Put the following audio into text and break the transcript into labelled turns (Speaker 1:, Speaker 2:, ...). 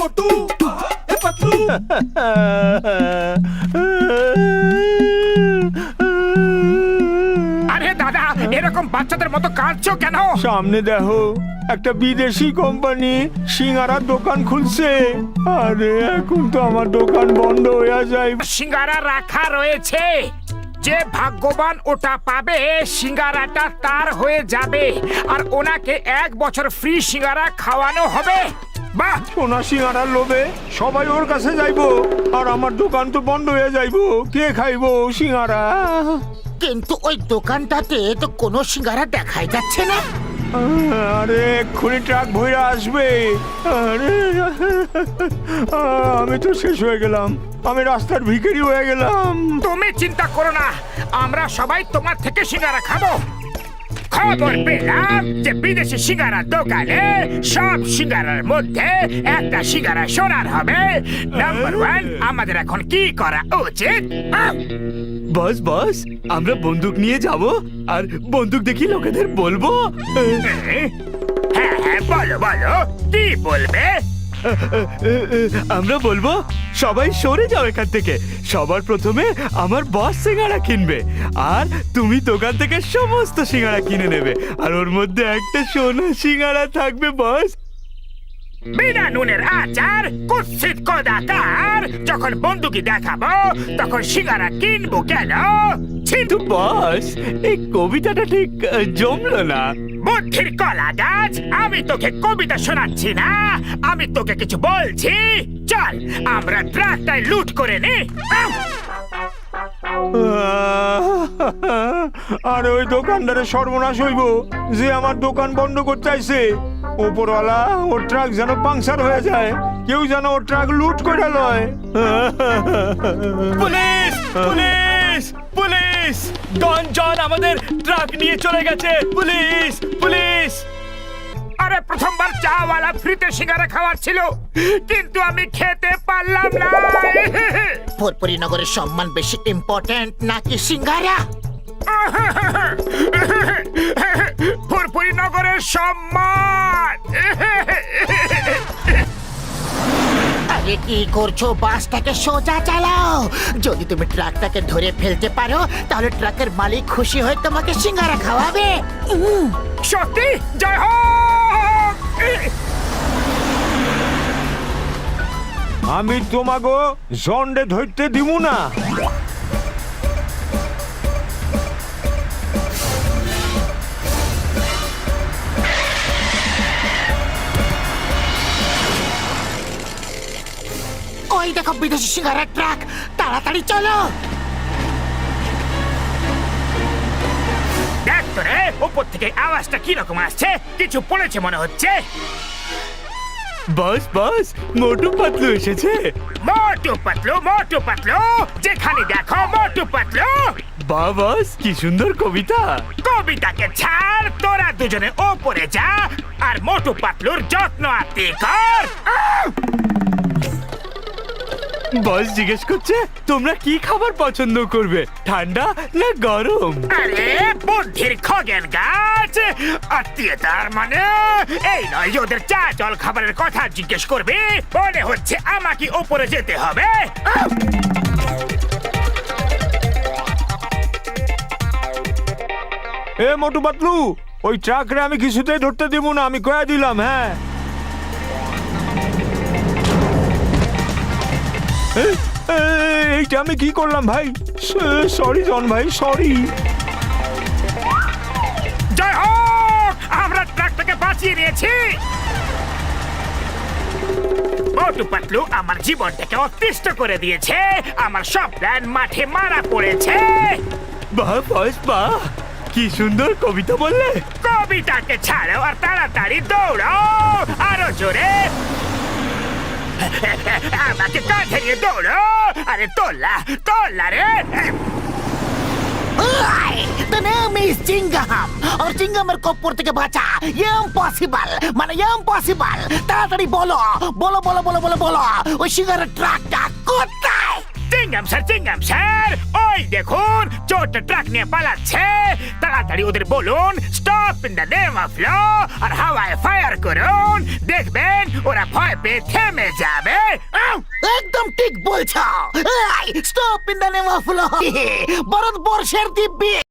Speaker 1: মোটু এ পাতলু।
Speaker 2: আরে দাদা, এরকম বাচ্চাদের মতো কাঁদছো কেন?
Speaker 3: সামনে দেখো একটা বিদেশি কোম্পানি সিঙ্গারার দোকান খুলছে। আরে এখন তো আমার দোকান বন্ধ হয়ে যায়।
Speaker 2: সিঙ্গারা রাখা রয়েছে, যে ভাগ্যবান ওটা পাবে সিঙ্গারাটা তার হয়ে যাবে, আর ওনাকে 1 বছর ফ্রি সিঙ্গারা খাওয়ানো হবে। বাহ!
Speaker 3: সোনা সিঙ্গারার লোভে সবাই ওর কাছে যাইবো, আর আমার দোকান তো বন্ধ হয়ে যাইবো। কে খাইবো সিঙ্গারা?
Speaker 4: কিন্তু ওই দোকানটাতে তো কোনো সিঙ্গারা দেখাই যাচ্ছে না।
Speaker 3: আরে এক্ষুনি ট্রাক ভইরা আসবে। আরে আমি তো শেষ হয়ে গেলাম, আমি রাস্তার ভিখারি হয়ে গেলাম।
Speaker 2: তুমি চিন্তা করো না, আমরা সবাই তোমার থেকে সিঙ্গারা খাবো। খবর পেলাম যে বিদেশি সিঙ্গারার দোকানে সব সিঙ্গারার মধ্যে একটা সিঙ্গারা সোনার হবে। নাম্বার 1, আমাদের এখন কি করা উচিত?
Speaker 1: বস বস, আমরা বন্দুক নিয়ে যাব আর বন্দুক দেখি লোকেদের বলবো।
Speaker 2: হ্যাঁ হ্যাঁ, বলো বলো, কি বলবে?
Speaker 1: আমরা বলবো সবাই সরে যাও এখান থেকে। সবার প্রথমে আমার বস সিঙ্গারা কিনবে, আর তুমি দোকান থেকে সমস্ত সিঙ্গারা কিনে নেবে, আর ওর মধ্যে একটা সোনা সিঙ্গারা থাকবে বস।
Speaker 2: বিনা নুনের আচার, কুৎসিত কদাকার। যখন বন্দুকি দেখাবো তখন সিঙ্গারা কিনবো কেন?
Speaker 1: কিন্তু বস, এই কবিতাটা ঠিক জমলো না।
Speaker 2: বুদ্ধির কলা গাছ, আমি তোকে কবিতা শোনাচ্ছি না, আমি তোকে কিছু বলছি। চল আমরা ট্রাকটাই লুট করে নি।
Speaker 3: আর ওই দোকানদারের সর্বনাশ হইব যে আমার দোকান বন্ধ করতে চাইছে। ওপরওয়ালা ওর ট্রাক যেন পাংচার হয়ে যায়, কেউ যেন ওর ট্রাক লুট করে লয়।
Speaker 1: Police police police! Don John আমাদের ট্রাক নিয়ে চলে গেছে। Police police!
Speaker 2: আরে প্রথমবার চাওয়ালা ফ্রিতে সিঙ্গারা খাওয়ার ছিল, কিন্তু আমি খেতে পারলাম না।
Speaker 4: ফুরফুরি নগরের সম্মান বেশি ইম্পর্ট্যান্ট নাকি সিঙ্গারা?
Speaker 2: ফুরফুরি নগরের সম্মান।
Speaker 4: আরে কি করছো? বাসটাকে সোজা চালাও। যদি তুমি ট্রাকটাকে ধরে ফেলতে পারো তাহলে ট্রাকের মালিক খুশি হয়ে তোমাকে সিঙ্গারা খাওয়াবে।
Speaker 2: সত্যি? জয় হোক!
Speaker 3: আমি তোমাকে জন্ডে ধরতে দিব না।
Speaker 4: ওই দেখো বিদেশি সিঙ্গারার ট্রাক, তাড়াতাড়ি চলো।
Speaker 2: দেখ তো রে, উপর থেকে আওয়াজটা কিরকম আসছে, কিছু পড়েছে মনে হচ্ছে।
Speaker 1: বস বস, মোটু পাতলু এসেছে।
Speaker 2: মোটু পাতলু, যেখানে দেখো মোটু পাতলু।
Speaker 1: বাহ বস, কি সুন্দর কবিতা।
Speaker 2: কবিতাকে ছাড়, তোরা দুজনে ওপরে যা আর মোটু পাতলুর যত্ন আত্মি কর।
Speaker 1: বস জিজ্ঞেস করছে তোমরা কি খাবার পছন্দ করবে, ঠান্ডা না গরম?
Speaker 2: আরে বুদ্ধির খগেন গাছ, আত্মীয়তার মানে এই নয় যে ওদের চা জল খাবারের কথা জিজ্ঞেস করবে। মনে হচ্ছে আমাকে ওপরে যেতে হবে।
Speaker 3: এ মোটু পাতলু, ওই ট্রাকরে আমি কিছুতেই ধরতে দিব না, আমি কয়ে দিলাম। হ্যাঁ, এইটা আমি কি করলাম ভাই? সরি জন ভাই, সরি।
Speaker 2: জয় হোক, আমরা ট্রাকটাকে বাঁচিয়ে নিয়েছি। মোটু পাতলু আমার জীবনটাকে অতিষ্ঠ করে দিয়েছে, আমার সব প্ল্যান মাঠে মারা পড়েছে।
Speaker 1: বাহ বস বাহ, কি সুন্দর কবিতা বললে।
Speaker 2: কবিতাকে ছাড়ো আর তাড়াতাড়ি দৌড়াও, আরো জোরে। আমাকে কাঁধে নিয়ে দৌড়ো। আরে তোলা রে।
Speaker 4: The name is চিঙ্গাম, আর চিঙ্গামের কপ্পর থেকে বাঁচা ইম্পসিবল, মানে ইম্পসিবল। তাড়াতাড়ি বলো বলো বলো বলো বলো বলো, ওই সিঙ্গারের ট্রাকটা কোথায়?
Speaker 2: চিংগাম স্যার ওই দেখুন চোরটা ট্রাক নিয়ে পালাচ্ছে তাড়াতাড়ি ওদের বলুন stop in the name of law আর হাওয়ায় ফায়ার করুন দেখবেন ওরা ভয় পেয়ে থেমে যাবে
Speaker 4: একদম ঠিক বলছো stop in the name of law ভারতবর্ষের দিব্যি